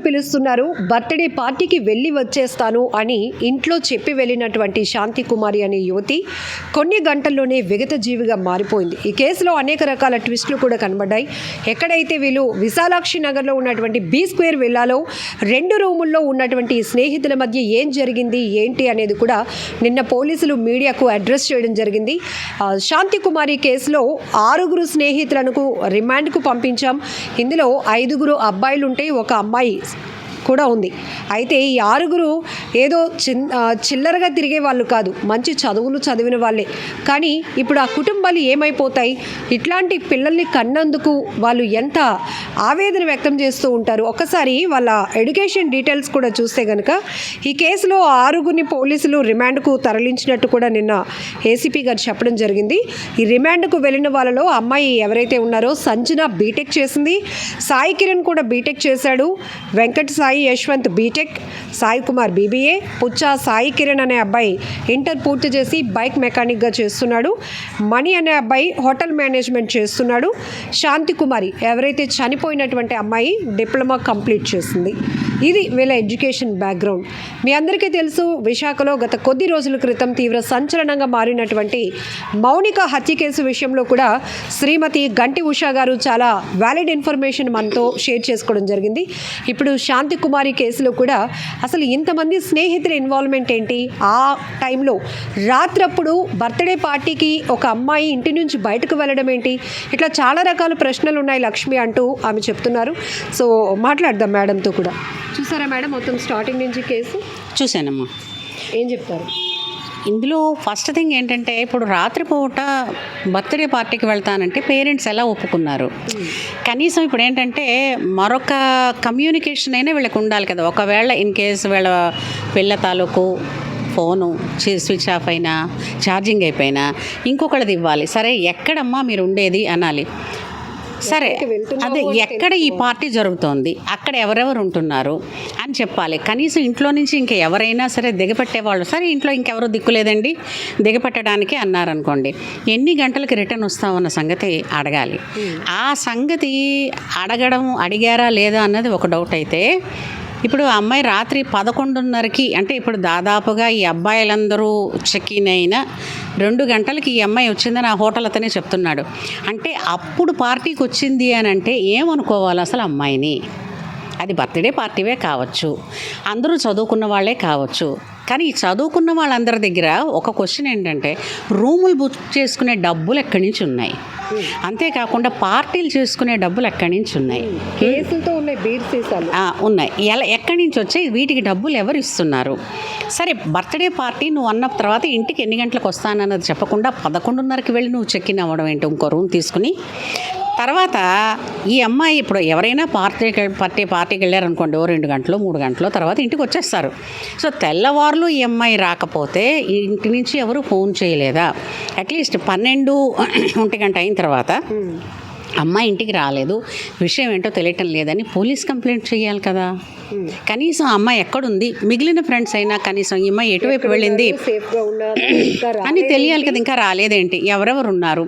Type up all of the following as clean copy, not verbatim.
పిలుస్తున్నారు, బర్త్డే పార్టీకి వెళ్ళి వచ్చేస్తాను అని ఇంట్లో చెప్పి వెళ్ళినటువంటి శాంతి కుమారి అనే యువతి కొన్ని గంటల్లోనే విగత జీవిగా మారిపోయింది. ఈ కేసులో అనేక రకాల ట్విస్టులు కూడా కనబడ్డాయి. ఎక్కడైతే వీళ్ళు విశాలాక్షి నగర్లో ఉన్నటువంటి బీ స్క్వేర్ విల్లాలో 2 రూముల్లో ఉన్నటువంటి స్నేహితుల మధ్య ఏం జరిగింది ఏంటి అనేది కూడా నిన్న పోలీసులు మీడియాకు అడ్రస్ చేయడం జరిగింది. శాంతి కుమారి కేసులో 6 స్నేహితులకు రిమాండ్కు పంపించాం. ఇందులో 5 అబ్బాయిలు ఉంటే ఒక అమ్మాయి కూడా ఉంది. అయితే ఈ 6 ఏదో చిల్లరగా తిరిగే వాళ్ళు కాదు, మంచి చదువులు చదివిన వాళ్ళే. కానీ ఇప్పుడు ఆ కుటుంబాలు ఏమైపోతాయి? ఇట్లాంటి పిల్లల్ని కన్నందుకు వాళ్ళు ఎంత ఆవేదన వ్యక్తం చేస్తూ ఉంటారు. ఒక్కసారి వాళ్ళ ఎడ్యుకేషన్ డీటెయిల్స్ కూడా చూస్తే కనుక ఈ కేసులో 6 పోలీసులు రిమాండ్కు తరలించినట్టు కూడా నిన్న ఏసీపీ గారు చెప్పడం జరిగింది. ఈ రిమాండ్కు వెళ్ళిన వాళ్ళలో అమ్మాయి ఎవరైతే ఉన్నారో సంజన బీటెక్ చేసింది, సాయి కిరణ్ కూడా బీటెక్ చేశాడు, వెంకట్ సాయి యశ్వంత్ బీటెక్, సాయి కుమార్ బీబీఏ, పుచ్చా సాయి కిరణ్ అనే అబ్బాయి ఇంటర్ పూర్తి చేసి బైక్ మెకానిక్గా చేస్తున్నాడు, మణి అనే అబ్బాయి హోటల్ మేనేజ్మెంట్ చేస్తున్నాడు, శాంతి కుమారి ఎవరైతే చనిపోయినటువంటి అమ్మాయి డిప్లొమా కంప్లీట్ చేసింది. ఇది వీళ్ళ ఎడ్యుకేషన్ బ్యాక్గ్రౌండ్. మీ అందరికీ తెలుసు, విశాఖలో గత కొద్ది రోజుల క్రితం తీవ్ర సంచలనంగా మారినటువంటి మౌనిక హత్య కేసు విషయంలో కూడా శ్రీమతి గంటి ఉషా గారు చాలా వ్యాలిడ్ ఇన్ఫర్మేషన్ మనతో షేర్ చేసుకోవడం జరిగింది. ఇప్పుడు శాంతి కుమారి కేసులో కూడా అసలు ఇంతమంది స్నేహితుల ఇన్వాల్వ్మెంట్ ఏంటి? ఆ టైంలో రాత్రప్పుడు బర్త్డే పార్టీకి ఒక అమ్మాయి ఇంటి నుంచి బయటకు వెళ్ళడం ఏంటి? ఇట్లా చాలా రకాల ప్రశ్నలు ఉన్నాయి లక్ష్మి అంటూ ఆమె చెప్తున్నారు. సో మాట్లాడదాం మేడంతో కూడా. చూసారా మేడం మొత్తం స్టార్టింగ్ నుంచి కేసు? చూశానమ్మా. ఏం చెప్తారు? ఇందులో ఫస్ట్ థింగ్ ఏంటంటే, ఇప్పుడు రాత్రిపూట బర్త్డే పార్టీకి వెళ్తానంటే పేరెంట్స్ ఎలా ఒప్పుకున్నారు? కనీసం ఇప్పుడు ఏంటంటే మరొక కమ్యూనికేషన్ అయినా వీళ్ళకి ఉండాలి కదా. ఒకవేళ ఇన్ కేసు వీళ్ళ పిల్ల తాలూకు ఫోను స్విచ్ ఆఫ్ అయినా, ఛార్జింగ్ అయిపోయినా ఇంకొకళ్ళది ఇవ్వాలి. సరే ఎక్కడమ్మా మీరు ఉండేది అనాలి. సరే అదే ఎక్కడ ఈ పార్టీ జరుగుతోంది, అక్కడ ఎవరెవరు ఉంటున్నారు అని చెప్పాలి. కనీసం ఇంట్లో నుంచి ఇంకా ఎవరైనా సరే దిగపెట్టేవాళ్ళు, సరే ఇంట్లో ఇంకెవరో దిక్కులేదండి దిగపెట్టడానికి అన్నారనుకోండి, ఎన్ని గంటలకి రిటర్న్ వస్తామన్న సంగతి అడగాలి. ఆ సంగతి అడిగారా లేదా అన్నది ఒక డౌట్. అయితే ఇప్పుడు ఆ అమ్మాయి రాత్రి 11:30కి, అంటే ఇప్పుడు దాదాపుగా ఈ అబ్బాయిలందరూ చెక్కిన్ అయిన 2 గంటలకి ఈ అమ్మాయి వచ్చిందని ఆ హోటల్ అతనే చెప్తున్నాడు. అంటే అప్పుడు పార్టీకి వచ్చింది అని అంటే ఏమనుకోవాలి అసలు అమ్మాయిని? అది బర్త్డే పార్టీవే కావచ్చు, అందరూ చదువుకున్న వాళ్ళే కావచ్చు. కానీ ఈ చదువుకున్న వాళ్ళందరి దగ్గర ఒక క్వశ్చన్ ఏంటంటే, రూములు బుక్ చేసుకునే డబ్బులు ఎక్కడి నుంచి ఉన్నాయి? అంతేకాకుండా పార్టీలు చేసుకునే డబ్బులు ఎక్కడి నుంచి ఉన్నాయి? కేసులతో ఉన్నాయి, బీర్ సీసాలు ఉన్నాయి. ఎక్కడి నుంచి వచ్చాయి? వీటికి డబ్బులు ఎవరు ఇస్తున్నారు? సరే బర్త్డే పార్టీ నువ్వు అన్న తర్వాత ఇంటికి ఎన్ని గంటలకు వస్తానన్నది చెప్పకుండా 11:30కి వెళ్ళి నువ్వు చెక్ ఇన్ అవ్వడం ఏంటి? ఇంకో రూమ్ తీసుకుని తర్వాత ఈ అమ్మాయి ఇప్పుడు ఎవరైనా పార్టీకి వెళ్ళారనుకోండి, 2 గంటలు 3 గంటలు తర్వాత ఇంటికి వచ్చేస్తారు. సో తెల్లవారులు ఈ అమ్మాయి రాకపోతే ఇంటి నుంచి ఎవరు ఫోన్ చేయలేదా? అట్లీస్ట్ 12-1 అయిన తర్వాత అమ్మాయి ఇంటికి రాలేదు, విషయం ఏంటో తెలియటం లేదని పోలీస్ కంప్లైంట్ చేయాలి కదా. కనీసం అమ్మాయి ఎక్కడుంది, మిగిలిన ఫ్రెండ్స్ అయినా కనీసం ఈ అమ్మాయి ఎటువైపు వెళ్ళింది అని తెలియాలి కదా. ఇంకా రాలేదేంటి, ఎవరెవరు ఉన్నారు?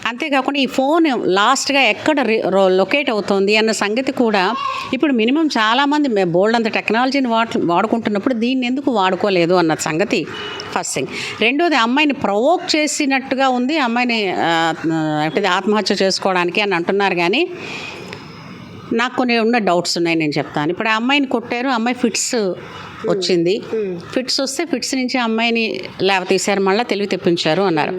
అంతేకాకుండా ఈ ఫోన్ లాస్ట్గా ఎక్కడ లొకేట్ అవుతుంది అన్న సంగతి కూడా ఇప్పుడు మినిమం చాలామంది బోల్డ్ అంత టెక్నాలజీని వాడుకుంటున్నప్పుడు దీన్ని ఎందుకు వాడుకోలేదు అన్న సంగతి ఫస్ట్ థింగ్. రెండోది, అమ్మాయిని ప్రొవోక్ చేసినట్టుగా ఉంది, అమ్మాయిని ఆత్మహత్య చేసుకోవడానికి అని అంటున్నారు. కానీ నాకు కొన్ని ఉన్న డౌట్స్ ఉన్నాయి, నేను చెప్తాను. ఇప్పుడు ఆ అమ్మాయిని కొట్టారు, అమ్మాయి ఫిట్స్ వచ్చింది, ఫిట్స్ వస్తే ఫిట్స్ నుంచి అమ్మాయిని తీశారు, మళ్ళీ తెలివి తెప్పించారు అన్నారు.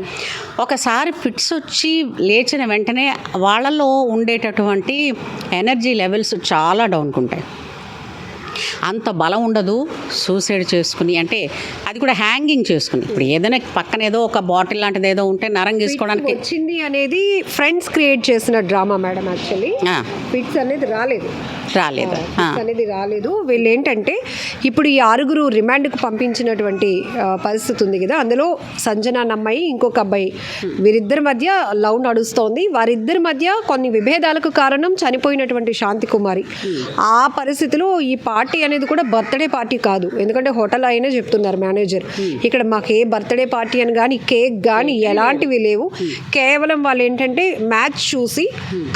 ఒకసారి ఫిట్స్ వచ్చి లేచిన వెంటనే వాళ్ళలో ఉండేటటువంటి ఎనర్జీ లెవెల్స్ చాలా డౌన్గా ఉంటాయి. అంత బలం ఉండదు సూసైడ్ చేసుకుని, అంటే అది కూడా హ్యాంగింగ్ చేసుకుని. ఇప్పుడు ఏదైనా పక్కన ఏదో ఒక బాటిల్ లాంటిది ఏదో ఉంటే నరం తీసుకోవడానికి వచ్చింది అనేది ఫ్రెండ్స్ క్రియేట్ చేసిన డ్రామా మేడం. యాక్చువల్లీ ఫిట్స్ అనేది రాలేదు. వీళ్ళు ఏంటంటే ఇప్పుడు ఈ 6 రిమాండ్కు పంపించినటువంటి పరిస్థితి ఉంది కదా, అందులో సంజన అమ్మాయి ఇంకొక అబ్బాయి, వీరిద్దరి మధ్య లవ్ నడుస్తోంది. వారిద్దరి మధ్య కొన్ని విభేదాలకు కారణం చనిపోయినటువంటి శాంతి కుమారి. ఆ పరిస్థితిలో ఈ పార్టీ అనేది కూడా బర్త్డే పార్టీ కాదు, ఎందుకంటే హోటల్ అయినా చెప్తున్నారు మేనేజర్, ఇక్కడ మాకు ఏ బర్త్డే పార్టీ అని కానీ కేక్ కానీ ఎలాంటివి లేవు, కేవలం వాళ్ళు ఏంటంటే మ్యాచ్ చూసి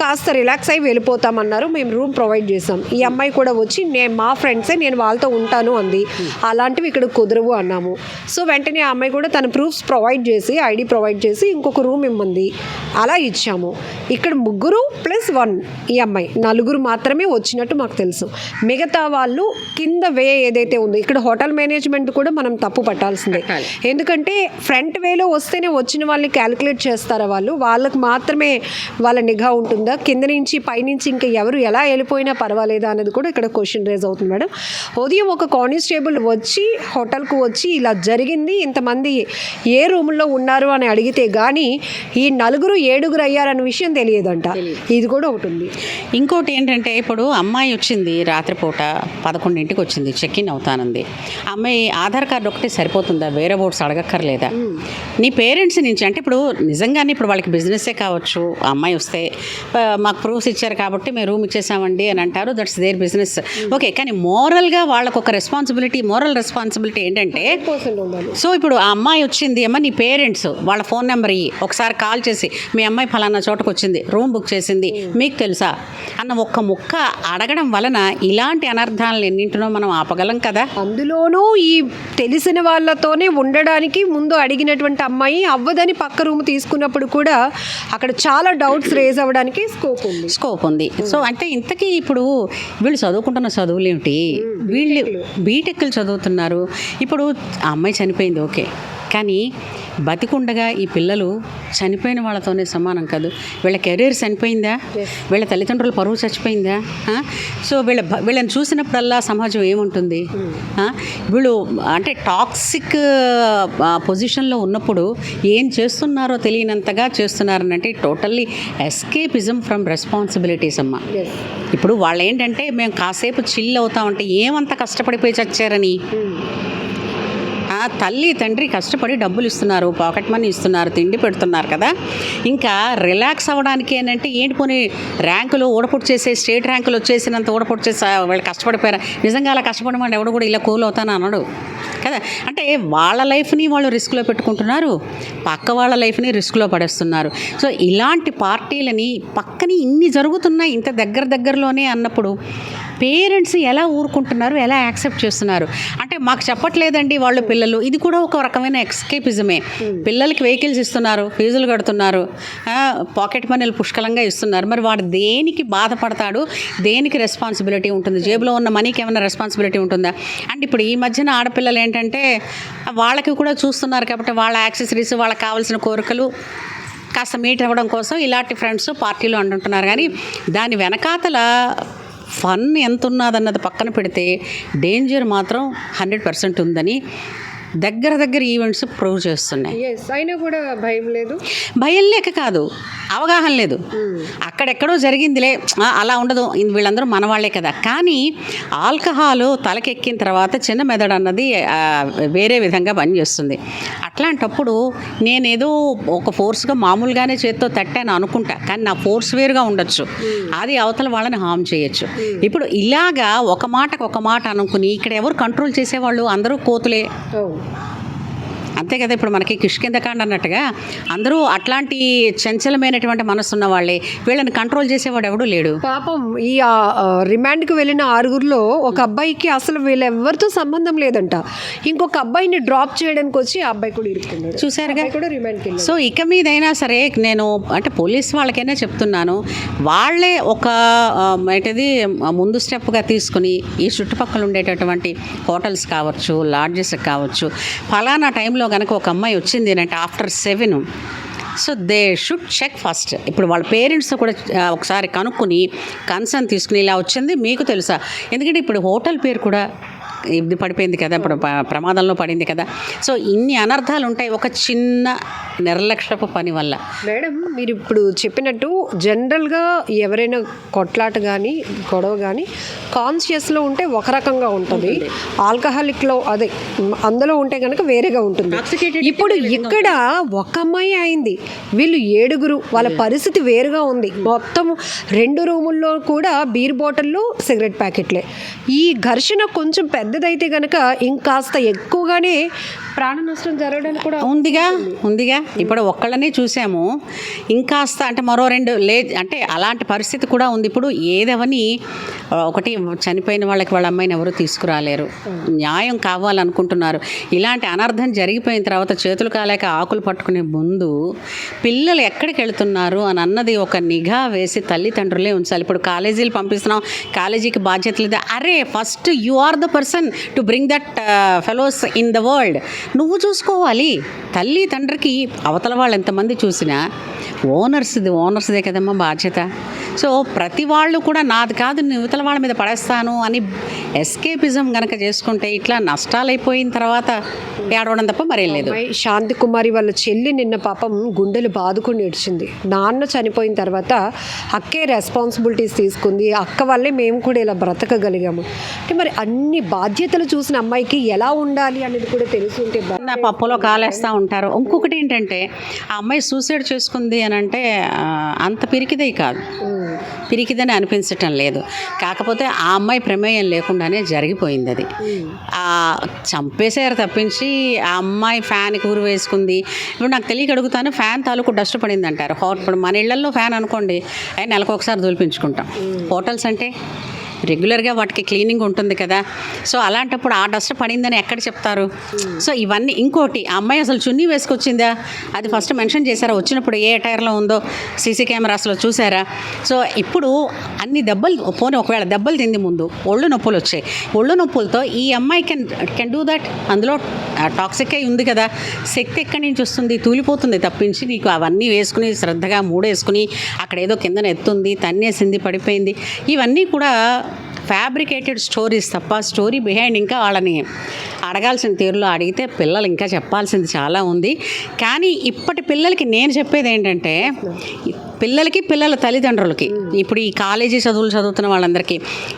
కాస్త రిలాక్స్ అయి వెళ్ళిపోతామన్నారు, మేము రూమ్ ప్రొవైడ్ చేసాం చేసాం. ఈ అమ్మాయి కూడా వచ్చి మా ఫ్రెండ్సే, నేను వాళ్ళతో ఉంటాను అంది. అలాంటివి ఇక్కడ కుదరవు అన్నాము. సో వెంటనే ఆ అమ్మాయి కూడా తన ప్రూఫ్స్ ప్రొవైడ్ చేసి, ఐడి ప్రొవైడ్ చేసి ఇంకొక రూమ్ ఇమ్మంది. అలా ఇచ్చాము. ఇక్కడ 3+1 ఈ అమ్మాయి, 4 మాత్రమే వచ్చినట్టు మాకు తెలుసు. మిగతా వాళ్ళు కింద వే ఏదైతే ఉందో, ఇక్కడ హోటల్ మేనేజ్మెంట్ కూడా మనం తప్పు పట్టాల్సిందే. ఎందుకంటే ఫ్రంట్ వేలో వస్తేనే వచ్చిన వాళ్ళని క్యాలిక్యులేట్ చేస్తారా వాళ్ళకి మాత్రమే వాళ్ళ నిఘా ఉంటుందా, కింద నుంచి పైనుంచి ఇంకా ఎవరు ఎలా వెళ్ళిపోయినా పర్వాలేదా అనేది కూడా ఇక్కడ క్వశ్చన్ రేజ్ అవుతుంది మేడం. ఉదయం ఒక కానిస్టేబుల్ వచ్చి హోటల్కు వచ్చి ఇలా జరిగింది, ఇంతమంది ఏ రూముల్లో ఉన్నారు అని అడిగితే కానీ ఈ 4-7 అయ్యారన్న విషయం తెలియదంట. ఇది కూడా ఒకటి ఉంది. ఇంకోటి ఏంటంటే, ఇప్పుడు అమ్మాయి వచ్చింది రాత్రిపూట 11ంటికి వచ్చింది, చెక్ ఇన్ అవుతానంది. అమ్మాయి ఆధార్ కార్డు ఒకటే సరిపోతుందా, వేరే బోర్డ్స్ అడగక్కర్లేదా? నీ పేరెంట్స్ నుంచి అంటే ఇప్పుడు నిజంగానే ఇప్పుడు వాళ్ళకి బిజినెస్సే కావచ్చు, ఆ అమ్మాయి వస్తే మాకు ప్రూఫ్స్ ఇచ్చారు కాబట్టి మేము రూమ్ ఇచ్చేసామండి అని అంటారు, దట్స్ దేర్ బిజినెస్, ఓకే. కానీ మోరల్గా వాళ్ళకు ఒక మోరల్ రెస్పాన్సిబిలిటీ ఏంటంటే, సో ఇప్పుడు ఆ అమ్మాయి వచ్చింది, అమ్మ నీ పేరెంట్స్ వాళ్ళ ఫోన్ నెంబర్ ఇయ్యి, ఒకసారి కాల్ చేసి మీ అమ్మాయి ఫలానా చోటకు వచ్చింది, రూమ్ బుక్ చేసింది, మీకు తెలుసా అన్న ఒక్క ముక్క అడగడం వలన ఇలాంటి అనర్థాలను ఎన్నింటినో మనం ఆపగలం కదా. అందులోనూ ఈ తెలిసిన వాళ్ళతోనే ఉండడానికి ముందు అడిగినటువంటి అమ్మాయి అవ్వదని పక్క రూమ్ తీసుకున్నప్పుడు కూడా అక్కడ చాలా డౌట్స్ రేజ్ అవ్వడానికి స్కోప్ ఉంది. సో అంటే ఇంతకీ ఇప్పుడు వీళ్ళు చదువుకుంటున్న చదువులు ఏమిటి, వీళ్ళు బీటెక్లు చదువుతున్నారు. ఇప్పుడు ఆ అమ్మాయి చనిపోయింది, ఓకే, కానీ బతికుండగా ఈ పిల్లలు చనిపోయిన వాళ్ళతోనే సమానం కాదు. వీళ్ళ కెరీర్ చనిపోయిందా, వీళ్ళ తల్లిదండ్రుల పరువు చచ్చిపోయిందా? సో వీళ్ళని చూసినప్పుడల్లా సమాజం ఏముంటుంది? వీళ్ళు అంటే టాక్సిక్ పొజిషన్లో ఉన్నప్పుడు ఏం చేస్తున్నారో తెలియనంతగా చేస్తున్నారనంటే టోటల్లీ ఎస్కేపిజం ఫ్రమ్ రెస్పాన్సిబిలిటీస్ అమ్మ. ఇప్పుడు వాళ్ళు ఏంటంటే మేము కాసేపు చిల్ అవుతామంటే ఏమంత కష్టపడిపోయి చచ్చారని. తల్లి తండ్రి కష్టపడి డబ్బులు ఇస్తున్నారు, పాకెట్ మనీ ఇస్తున్నారు, తిండి పెడుతున్నారు కదా, ఇంకా రిలాక్స్ అవ్వడానికి ఏంటంటే ఏంటి పోనీ ర్యాంకులు ఓడపొట్టు చేసే, స్టేట్ ర్యాంకులు వచ్చేసినంత ఓడపొట్టు చేసి వాళ్ళు కష్టపడిపోయారు. నిజంగా అలా కష్టపడమని ఎవడు కూడా ఇలా కూల్ అవుతాను అన్నాడు కదా. అంటే వాళ్ళ లైఫ్ని వాళ్ళు రిస్క్లో పెట్టుకుంటున్నారు, పక్క వాళ్ళ లైఫ్ని రిస్క్లో పడేస్తున్నారు. సో ఇలాంటి పార్టీలని పక్కని ఇన్ని జరుగుతున్నాయి ఇంత దగ్గరలోనే అన్నప్పుడు పేరెంట్స్ ఎలా ఊరుకుంటున్నారు, ఎలా యాక్సెప్ట్ చేస్తున్నారు? అంటే మాకు చెప్పట్లేదండి వాళ్ళు పిల్లలు, ఇది కూడా ఒక రకమైన ఎస్కేపిజమే. పిల్లలకి వెహికల్స్ ఇస్తున్నారు, ఫీజులు కడుతున్నారు, పాకెట్ మనీలు పుష్కలంగా ఇస్తున్నారు, మరి వాడు దేనికి బాధపడతాడు, దేనికి రెస్పాన్సిబిలిటీ ఉంటుంది? జేబులో ఉన్న మనీకి ఏమైనా రెస్పాన్సిబిలిటీ ఉంటుందా? అండ్ ఇప్పుడు ఈ మధ్యన ఆడపిల్లలు ఏంటంటే వాళ్ళకి కూడా చూస్తున్నారు కాబట్టి వాళ్ళ యాక్సెసరీస్, వాళ్ళకి కావాల్సిన కోరికలు కాస్త మీట్ అవ్వడం కోసం ఇలాంటి ఫ్రెండ్స్ పార్టీలు అంటుంటున్నారు. కానీ దాని వెనకాతల ఫన్ ఎంత ఉన్నదన్నది పక్కన పెడితే డేంజర్ మాత్రం 100% ఉందని దగ్గర ఈవెంట్స్ ప్రూవ్ చేస్తున్నాయి. అయినా కూడా భయం లేక కాదు, అవగాహన లేదు. అక్కడెక్కడో జరిగిందిలే, అలా ఉండదు, వీళ్ళందరూ మనవాళ్లే కదా. కానీ ఆల్కహాల్ తలకెక్కిన తర్వాత చిన్న మెదడు అన్నది వేరే విధంగా పనిచేస్తుంది. అట్లాంటప్పుడు నేనేదో ఒక ఫోర్స్గా మామూలుగానే చేత్తో తట్టాను అనుకుంటా, కానీ నా ఫోర్స్ వేరుగా ఉండొచ్చు, అది అవతల వాళ్ళని హార్మ్ చేయొచ్చు. ఇప్పుడు ఇలాగా ఒక మాట అనుకుని ఇక్కడ ఎవరు కంట్రోల్ చేసేవాళ్ళు? అందరూ కోతులే, అంతే కదా. ఇప్పుడు మనకి కిష్కిందకాండ అన్నట్టుగా అందరూ అట్లాంటి చంచలమైనటువంటి మనసు ఉన్న వాళ్ళే, వీళ్ళని కంట్రోల్ చేసేవాడు ఎవడూ లేడు. పాపం ఈ రిమాండ్కి వెళ్ళిన 6గురిలో ఒక అబ్బాయికి అసలు వీళ్ళెవరితో సంబంధం లేదంట, ఇంకొక అబ్బాయిని డ్రాప్ చేయడానికి వచ్చి ఆ అబ్బాయి కూడా ఇరుక్కున్నాడు, చూసారుగా. కూడా రిమాండ్కి. సో ఇక మీదైనా సరే నేను అంటే పోలీస్ వాళ్ళకైనా చెప్తున్నాను, వాళ్ళే ఒక ఏంటిది ముందు స్టెప్గా తీసుకుని ఈ చుట్టుపక్కల ఉండేటటువంటి హోటల్స్ కావచ్చు, లాడ్జెస్ కావచ్చు, ఫలానా టైంలో కనుక ఒక అమ్మాయి వచ్చింది అంటే after 7, so they should check first. ఇప్పుడు వాళ్ళ పేరెంట్స్తో కూడా ఒకసారి కనుక్కొని కన్సర్న్ తీసుకుని ఇలా వచ్చింది మీకు తెలుసా? ఎందుకంటే ఇప్పుడు హోటల్ పేరు కూడా ఇది పడిపోయింది కదా, ఇప్పుడు ప్రమాదంలో పడింది కదా. సో ఇన్ని అనర్థాలు ఉంటాయి ఒక చిన్న నిర్లక్ష్యపు పని వల్ల. మేడం మీరు ఇప్పుడు చెప్పినట్టు జనరల్గా ఎవరైనా కొట్లాట కానీ గొడవ కానీ కాన్షియస్లో ఉంటే ఒక రకంగా ఉంటుంది, ఆల్కహాలిక్లో అదే అందులో ఉంటే కనుక వేరేగా ఉంటుంది. ఇప్పుడు ఇక్కడ ఒక అమ్మాయి అయింది, వీళ్ళు 7గురు, వాళ్ళ పరిస్థితి వేరుగా ఉంది. మొత్తం 2 రూముల్లో కూడా బీర్ బాటిళ్ళు, సిగరెట్ ప్యాకెట్లే. ఈ ఘర్షణ కొంచెం పెద్ద పెద్దదైతే కనుక ఇంకాస్త ఎక్కువగానే ప్రాణ నష్టం జరగడానికి కూడా ఉందిగా ఇప్పుడు ఒక్కళ్ళని చూసాము, ఇంకాస్త అంటే మరో 2 అంటే అలాంటి పరిస్థితి కూడా ఉంది. ఇప్పుడు ఏదవని ఒకటి చనిపోయిన వాళ్ళకి వాళ్ళ అమ్మాయిని ఎవరు తీసుకురాలేరు, న్యాయం కావాలనుకుంటున్నారు. ఇలాంటి అనర్థం జరిగిపోయిన తర్వాత చేతులు కాలేక ఆకులు పట్టుకునే ముందు పిల్లలు ఎక్కడికి వెళ్తున్నారు అని అన్నది ఒక నిఘా వేసి తల్లిదండ్రులే ఉంచాలి. ఇప్పుడు కాలేజీలు పంపిస్తున్నాం, కాలేజీకి బాధ్యత లేదు. అరే first you are the person to bring that fellows in the world. నువ్వు చూసుకోవాలి. తల్లి తండ్రికి అవతల వాళ్ళు ఎంతమంది చూసినా ఓనర్స్దే కదమ్మా బాధ్యత. సో ప్రతి వాళ్ళు కూడా నాది కాదు యువతల వాళ్ళ మీద పడేస్తాను అని ఎస్కేపిజం గనక చేసుకుంటే ఇట్లా నష్టాలైపోయిన తర్వాత ఏడవడం తప్ప మరేం లేదు. శాంతి కుమారి వాళ్ళ చెల్లి నిన్న పాపం గుండెలు బాదుకుని ఏడ్చింది. నాన్న చనిపోయిన తర్వాత అక్కే రెస్పాన్సిబిలిటీస్ తీసుకుంది, అక్క వల్లే మేము కూడా ఇలా బ్రతకగలిగాము అంటే మరి అన్ని బాధ్యతలు చూసిన అమ్మాయికి ఎలా ఉండాలి అనేది కూడా తెలుసుంటే నా పప్పులో కాలేస్తూ ఉంటారు. ఇంకొకటి ఏంటంటే ఆ అమ్మాయి సూసైడ్ చేసుకుంది అని అంటే అంత పిరికిదే కాదు, పిరికిదని అనిపించటం లేదు. కాకపోతే ఆ అమ్మాయి ప్రమేయం లేకుండానే జరిగిపోయింది. అది చంపేసారు తప్పించి ఆ అమ్మాయి ఫ్యాన్కి ఊరు వేసుకుంది. ఇప్పుడు నాకు తెలియక అడుగుతాను, ఫ్యాన్ తాలూకు డస్ట్ పడింది అంటారు. ఇప్పుడు మన ఇళ్లల్లో ఫ్యాన్ అనుకోండి నెలకు ఒకసారి దులిపించుకుంటాం. హోటల్స్ అంటే రెగ్యులర్గా వాటికి క్లీనింగ్ ఉంటుంది కదా. సో అలాంటప్పుడు ఆ డస్ట్ పడిందని ఎక్కడ చెప్తారు? సో ఇవన్నీ. ఇంకోటి, ఆ అమ్మాయి అసలు చున్నీ వేసుకొచ్చిందా అది ఫస్ట్ మెన్షన్ చేశారా? వచ్చినప్పుడు ఏ టైర్లో ఉందో సీసీ కెమెరాస్లో చూసారా? సో ఇప్పుడు అన్ని దెబ్బలు పోనీ ఒకవేళ దెబ్బలు తింది ముందు ఒళ్ళు నొప్పులు వచ్చాయి. ఒళ్ళు నొప్పులతో ఈ అమ్మాయి కెన్ డూ దట్. అందులో టాక్సిక్ అయి ఉంది కదా, శక్తి ఎక్కడి నుంచి వస్తుంది? తూలిపోతుంది తప్పించి నీకు అవన్నీ వేసుకుని శ్రద్ధగా మూడేసుకుని అక్కడ ఏదో కిందన ఎత్తుంది, తన్నేసింది, పడిపోయింది, ఇవన్నీ కూడా ఫ్యాబ్రికేటెడ్ స్టోరీస్ తప్ప స్టోరీ బిహైండ్ ఇంకా వాళ్ళని అడగాల్సిన తీరులో అడిగితే పిల్లలు ఇంకా చెప్పాల్సింది చాలా ఉంది. కానీ ఇప్పటి పిల్లలకి నేను చెప్పేది ఏంటంటే, పిల్లల తల్లిదండ్రులకి ఇప్పుడు ఈ కాలేజీ చదువులు చదువుతున్న వాళ్ళందరికీ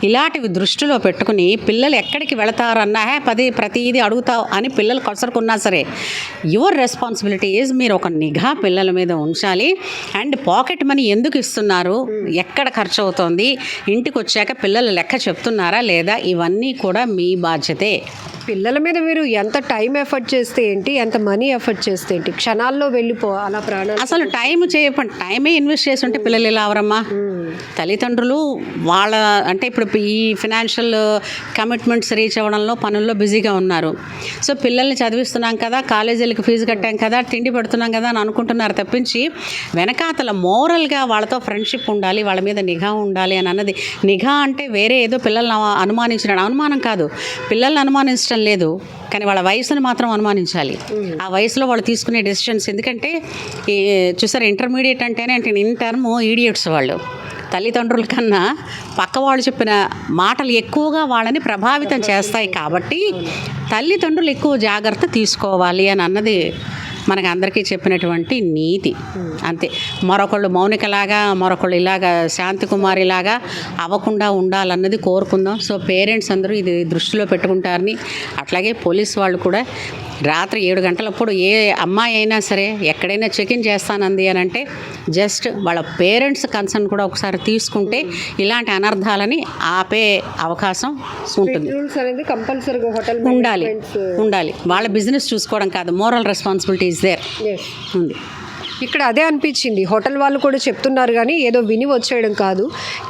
ఇలాంటివి దృష్టిలో పెట్టుకుని పిల్లలు ఎక్కడికి వెళతారన్నా ప్రతిదీ అడుగుతావు అని పిల్లలు కొసరుకున్నా సరే యువర్ రెస్పాన్సిబిలిటీ ఈజ్ మీరు ఒక నిఘా పిల్లల మీద ఉంచాలి. అండ్ పాకెట్ మనీ ఎందుకు ఇస్తున్నారు, ఎక్కడ ఖర్చు అవుతోంది, ఇంటికి వచ్చాక పిల్లలు లెక్క చెప్తున్నారా లేదా, ఇవన్నీ కూడా మీ బాధ్యతే. పిల్లల మీద మీరు ఎంత టైం ఎఫర్ట్ చేస్తే ఏంటి, ఎంత మనీ ఎఫర్ట్ చేస్తే ఏంటి, క్షణాల్లో వెళ్ళిపో అలా ప్రాణాలు. అసలు టైమే ఇన్వెస్ట్ చేస్తుంటే పిల్లలు ఎలా అవరమ్మా? తల్లిదండ్రులు వాళ్ళ అంటే ఇప్పుడు ఈ ఫినాన్షియల్ కమిట్మెంట్స్ రీచ్ అవ్వడంలో పనుల్లో బిజీగా ఉన్నారు. సో పిల్లల్ని చదివిస్తున్నాం కదా, కాలేజీలకు ఫీజు కట్టాం కదా, తిండి పెడుతున్నాం కదా అని అనుకుంటున్నారు తప్పించి వెనకాతల మోరల్గా వాళ్ళతో ఫ్రెండ్షిప్ ఉండాలి, వాళ్ళ మీద నిఘా ఉండాలి అని అన్నది. నిఘా అంటే వేరే ఏదో పిల్లల్ని అనుమానం కాదు, పిల్లల్ని అనుమానించడం లేదు, కానీ వాళ్ళ వయసును మాత్రం అనుమానించాలి. ఆ వయసులో వాళ్ళు తీసుకునే డెసిషన్స్. ఎందుకంటే చూసారు, ఇంటర్మీడియట్ అంటేనే అంటే ఇన్ టర్మ్ ఈడియట్స్ వాళ్ళు. తల్లిదండ్రుల కన్నా పక్క వాళ్ళు చెప్పిన మాటలు ఎక్కువగా వాళ్ళని ప్రభావితం చేస్తాయి. కాబట్టి తల్లిదండ్రులు ఎక్కువ జాగ్రత్త తీసుకోవాలి అని అన్నది మనకు అందరికీ చెప్పినటువంటి నీతి. అంతే. మరొకళ్ళు మౌనికలాగా, మరొకళ్ళు ఇలాగా శాంతి కుమారిలాగా అవ్వకుండా ఉండాలన్నది కోరుకుందాం. సో పేరెంట్స్ అందరూ ఇది దృష్టిలో పెట్టుకుంటారని, అట్లాగే పోలీస్ వాళ్ళు కూడా రాత్రి 7 గంటలప్పుడు ఏ అమ్మాయి అయినా సరే ఎక్కడైనా చెకిన్ చేస్తానంది అని అంటే జస్ట్ వాళ్ళ పేరెంట్స్ కన్సర్న్ కూడా ఒకసారి తీసుకుంటే ఇలాంటి అనర్థాలని ఆపే అవకాశం ఉంటుంది. ఉండాలి. వాళ్ళ బిజినెస్ చూసుకోవడం కాదు, మోరల్ రెస్పాన్సిబిలిటీ ఇస్ దేర్ ఉంది. ఇక్కడ అదే అనిపించింది. హోటల్ వాళ్ళు కూడా చెప్తున్నారు కానీ ఏదో విని వచ్చేయడం కాదు,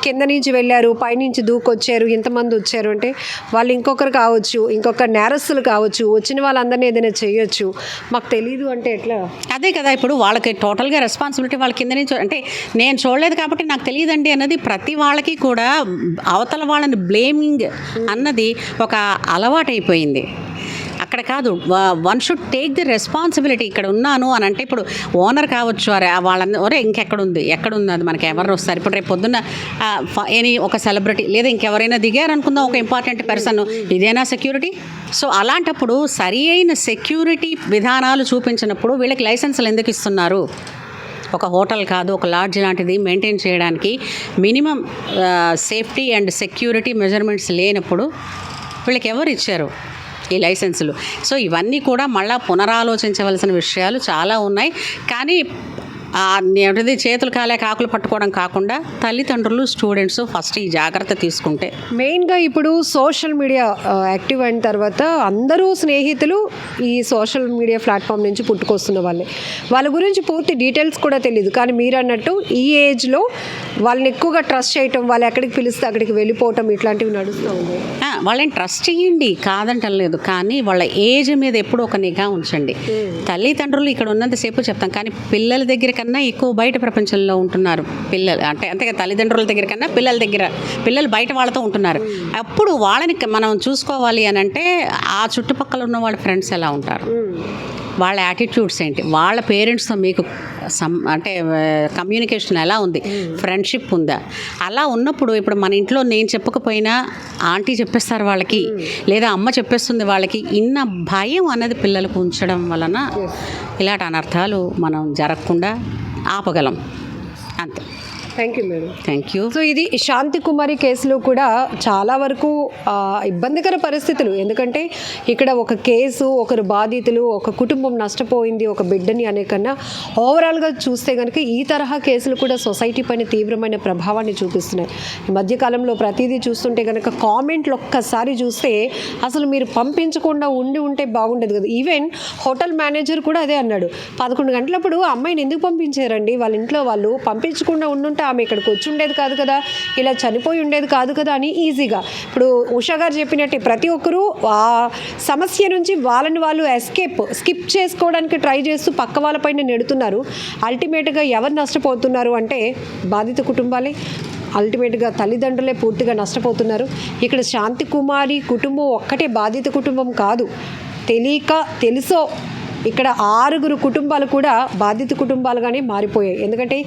కింద నుంచి వెళ్ళారు, పైనుంచి దూకొచ్చారు, ఇంతమంది వచ్చారు అంటే వాళ్ళు ఇంకొకరు కావచ్చు, ఇంకొక నేరస్తులు కావచ్చు, వచ్చిన వాళ్ళందరినీ ఏదైనా చేయొచ్చు, మాకు తెలియదు అంటే ఎట్లా? అదే కదా, ఇప్పుడు వాళ్ళకి టోటల్గా రెస్పాన్సిబిలిటీ వాళ్ళ కింద నుంచి అంటే నేను చూడలేదు కాబట్టి నాకు తెలియదండి అన్నది ప్రతి వాళ్ళకి కూడా అవతల వాళ్ళని బ్లేమింగ్ అన్నది ఒక అలవాటైపోయింది. అక్కడ కాదు, one should take the responsibility. ఇక్కడ ఉన్నాను అని అంటే ఇప్పుడు ఓనర్ కావచ్చు, వాళ్ళని ఎక్కడుంది అది మనకి ఎవరు వస్తారు. ఇప్పుడు రేపు పొద్దున్న ఒక సెలబ్రిటీ లేదా ఇంకెవరైనా దిగారు అనుకుందాం, ఒక ఇంపార్టెంట్ పర్సన్, ఇదేనా సెక్యూరిటీ? సో అలాంటప్పుడు సరి అయిన సెక్యూరిటీ విధానాలు చూపించినప్పుడు వీళ్ళకి లైసెన్సులు ఎందుకు ఇస్తున్నారు? ఒక హోటల్ కాదు, ఒక లాడ్జ్ లాంటిది మెయింటైన్ చేయడానికి minimum safety and security measurements లేనప్పుడు వీళ్ళకి ఎవరు ఇచ్చారు ఈ లైసెన్సులు? సో ఇవన్నీ కూడా మళ్ళీ పునరాలోచించవలసిన విషయాలు చాలా ఉన్నాయి. కానీ ఏంటిది చేతులు కాలే కాకులు పట్టుకోవడం కాకుండా తల్లిదండ్రులు స్టూడెంట్స్ ఫస్ట్ ఈ జాగ్రత్త తీసుకుంటే. మెయిన్గా ఇప్పుడు సోషల్ మీడియా యాక్టివ్ అయిన తర్వాత అందరూ స్నేహితులు ఈ సోషల్ మీడియా ప్లాట్ఫామ్ నుంచి పుట్టుకొస్తున్న వాళ్ళే. వాళ్ళ గురించి పూర్తి డీటెయిల్స్ కూడా తెలియదు. కానీ మీరు అన్నట్టు ఈ ఏజ్లో వాళ్ళని ఎక్కువగా ట్రస్ట్ చేయటం, వాళ్ళు ఎక్కడికి పిలిస్తే అక్కడికి వెళ్ళిపోవటం ఇట్లాంటివి నడుస్తూ ఉంది. వాళ్ళని ట్రస్ట్ చేయండి, కాదంటం లేదు. కానీ వాళ్ళ ఏజ్ మీద ఎప్పుడు ఒక నిఘా ఉంచండి. తల్లిదండ్రులు ఇక్కడ ఉన్నంతసేపు చెప్తాం, కానీ పిల్లల దగ్గర కన్నా ఎక్కువ బయట ప్రపంచంలో ఉంటున్నారు పిల్లలు. అంతేగా తల్లిదండ్రుల దగ్గర కన్నా పిల్లలు బయట వాళ్ళతో ఉంటున్నారు. అప్పుడు వాళ్ళని మనం చూసుకోవాలి అని అంటే ఆ చుట్టుపక్కల ఉన్న వాళ్ళ ఫ్రెండ్స్ ఎలా ఉంటారు, వాళ్ళ యాటిట్యూడ్స్ ఏంటి, వాళ్ళ పేరెంట్స్తో మీకు కమ్యూనికేషన్ ఎలా ఉంది, ఫ్రెండ్షిప్ ఉందా. అలా ఉన్నప్పుడు ఇప్పుడు మన ఇంట్లో నేను చెప్పకపోయినా ఆంటీ చెప్పేస్తారు వాళ్ళకి, లేదా అమ్మ చెప్పేస్తుంది వాళ్ళకి. ఇన్న భయం అన్నది పిల్లలకు ఉంచడం వలన ఇలాంటి అనర్థాలు మనం జరగకుండా ఆపగలం. అంతే. Thank you madam. Thank you. So ఇది శాంతి కుమారి కేసులో కూడా చాలా వరకు ఇబ్బందికర పరిస్థితులు. ఎందుకంటే ఇక్కడ ఒక కేసు, ఒకరు బాధితులు, ఒక కుటుంబం నష్టపోయింది, ఒక బిడ్డని అనే కన్నా ఓవరాల్గా చూస్తే కనుక ఈ తరహా కేసులు కూడా సొసైటీ పైన తీవ్రమైన ప్రభావాన్ని చూపిస్తున్నాయి. ఈ మధ్యకాలంలో ప్రతిదీ చూస్తుంటే కనుక కామెంట్లు ఒక్కసారి చూస్తే అసలు మీరు పంపించకుండా ఉంటే బాగుండేది కదా. ఈవెన్ హోటల్ మేనేజర్ కూడా అదే అన్నాడు. 11 గంటలప్పుడు అమ్మాయిని ఎందుకు పంపించారండి, వాళ్ళ ఇంట్లో వాళ్ళు పంపించకుండా ఉండుంటే ఆమె ఇక్కడికి వచ్చి ఉండేది కాదు కదా, ఇలా చనిపోయి ఉండేది కాదు కదా అని ఈజీగా. ఇప్పుడు ఉషా గారు చెప్పినట్టే ప్రతి ఒక్కరూ ఆ సమస్య నుంచి వాళ్ళని వాళ్ళు స్కిప్ చేసుకోవడానికి ట్రై చేస్తూ పక్క వాళ్ళపైన నెడుతున్నారు. అల్టిమేట్గా ఎవరు నష్టపోతున్నారు అంటే బాధిత కుటుంబాలే, అల్టిమేట్గా తల్లిదండ్రులే పూర్తిగా నష్టపోతున్నారు. ఇక్కడ శాంతి కుమారి కుటుంబం ఒక్కటే బాధిత కుటుంబం కాదు, తెలుసో ఇక్కడ 6 కుటుంబాలు కూడా బాధిత కుటుంబాలుగానే మారిపోయాయి. ఎందుకంటే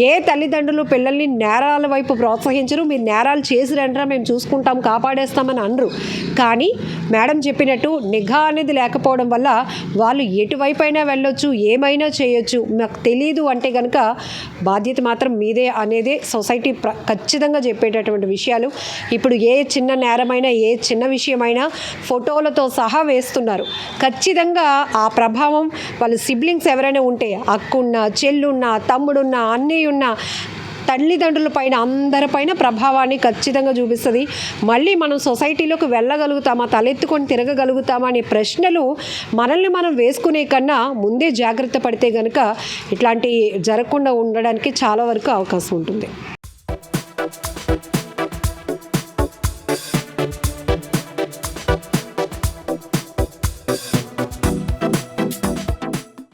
ఏ తల్లిదండ్రులు పిల్లల్ని నేరాల వైపు ప్రోత్సహించరు. మీరు నేరాలు చేసి రండ్రా, మేము చూసుకుంటాం, కాపాడేస్తామని అనరు. కానీ మేడం చెప్పినట్టు నిఘా అనేది లేకపోవడం వల్ల వాళ్ళు ఎటువైపు అయినా వెళ్ళొచ్చు, ఏమైనా చేయొచ్చు. మాకు తెలీదు అంటే కనుక బాధ్యత మాత్రం మీదే అనేదే సొసైటీ ఖచ్చితంగా చెప్పేటటువంటి విషయాలు. ఇప్పుడు ఏ చిన్న నేరమైనా, ఏ చిన్న విషయమైనా ఫోటోలతో సహా వేస్తున్నారు. ఖచ్చితంగా ఆ ప్రభావం వాళ్ళ సిబ్లింగ్స్ ఎవరైనా ఉంటే, అక్కున్నా, చెల్లున్నా, తమ్ముడున్నా, అన్నయ్య ఉన్నా, తల్లిదండ్రుల పైన అందరిపైన ప్రభావాన్ని ఖచ్చితంగా చూపిస్తుంది. మళ్ళీ మనం సొసైటీలోకి వెళ్ళగలుగుతామా, తలెత్తుకొని తిరగగలుగుతామా అనే ప్రశ్నలు మనల్ని మనం వేసుకునే కన్నా ముందే జాగ్రత్త పడితే కనుక ఇట్లాంటి జరగకుండా ఉండడానికి చాలా వరకు అవకాశం ఉంటుంది.